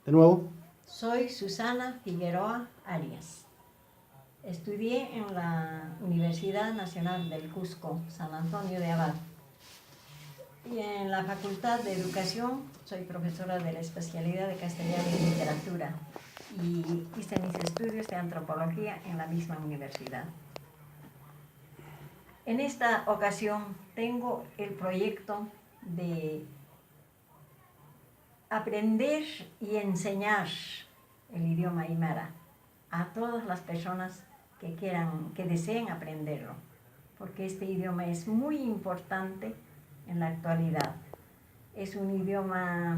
De nuevo. Soy Susana Figueroa Arias. Estudié en la Universidad Nacional del Cusco, San Antonio de Abad. Y en la Facultad de Educación soy profesora de la especialidad de Castellano y Literatura. Y hice mis estudios de antropología en la misma universidad. En esta ocasión tengo el proyecto de aprender y enseñar el idioma aymara a todas las personas que deseen aprenderlo, porque este idioma es muy importante en la actualidad. Es un idioma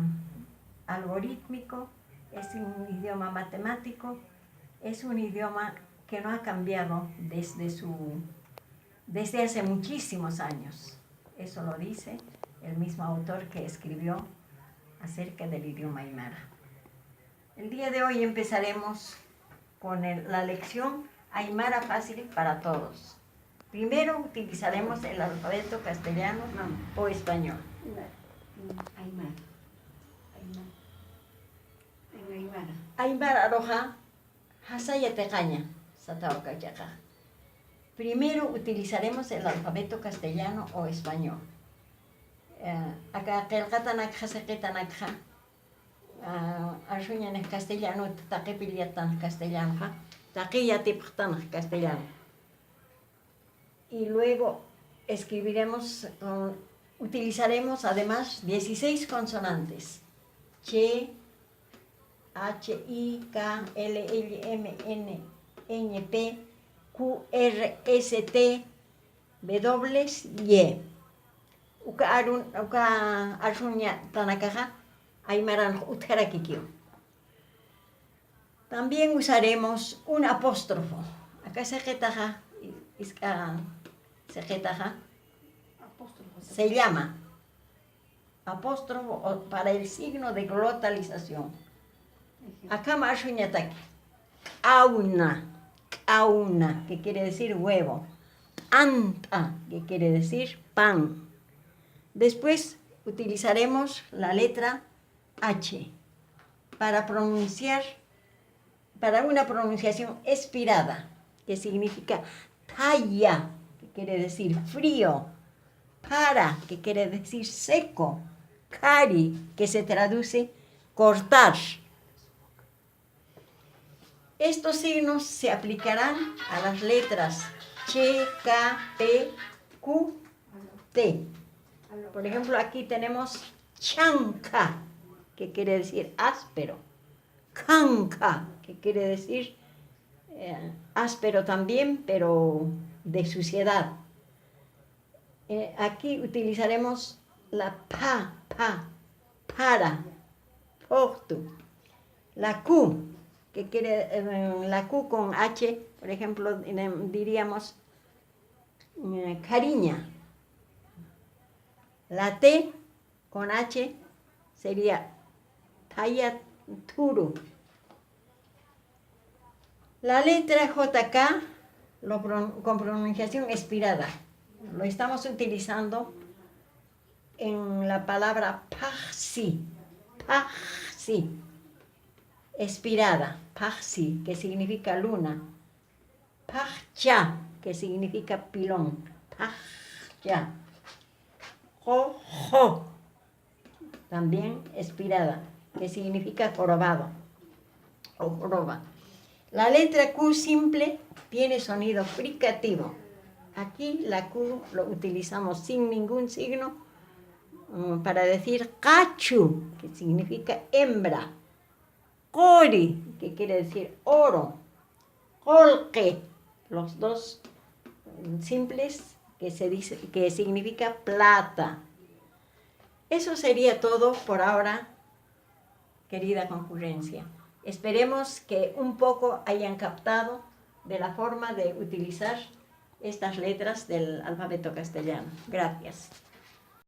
algorítmico, es un idioma matemático, es un idioma que no ha cambiado desde hace muchísimos años. Eso lo dice el mismo autor que escribió acerca del idioma aymara. El día de hoy empezaremos con la lección Aymara fácil para todos. Primero utilizaremos el alfabeto castellano o español. Aymara roja, hasaya tecaña, sataucayaca. Primero utilizaremos el alfabeto castellano o español. Acá kelkatanak haseketanakha, arsuñan en castellano, taquipiliatan castellano, taquillatiptan castellano. Y luego utilizaremos además 16 consonantes. Che, H, I, K, L, M, N, P, Q, R, S, T, W, Y. Uka arsuña tanakaja, aymaran utjarakikio. También usaremos un apóstrofo. Acá se llama apóstrofo para el signo de glotalización. Acá marsuñataki. Auna, que quiere decir huevo. Anta, que quiere decir pan. Después utilizaremos la letra H para una pronunciación expirada, que significa talla, que quiere decir frío, para, que quiere decir seco, cari, que se traduce cortar. Estos signos se aplicarán a las letras Ch, K, P, Q, T. Por ejemplo, aquí tenemos chanca, que quiere decir áspero. Canca, que quiere decir áspero también, pero de suciedad. Aquí utilizaremos la para, portu. La Q, la Q con H, por ejemplo, diríamos cariña. La T con H sería tayaturu. La letra JK con pronunciación expirada. Lo estamos utilizando en la palabra pajsi, expirada, pajsi, que significa luna, pajcha, que significa pilón, pajcha. Jo, también expirada, que significa jorobado o joroba. La letra Q simple tiene sonido fricativo. Aquí la Q lo utilizamos sin ningún signo para decir cachu, que significa hembra, cori, que quiere decir oro, colque, los dos simples que significa plata. Eso sería todo por ahora, querida concurrencia. Esperemos que un poco hayan captado de la forma de utilizar estas letras del alfabeto castellano. Gracias.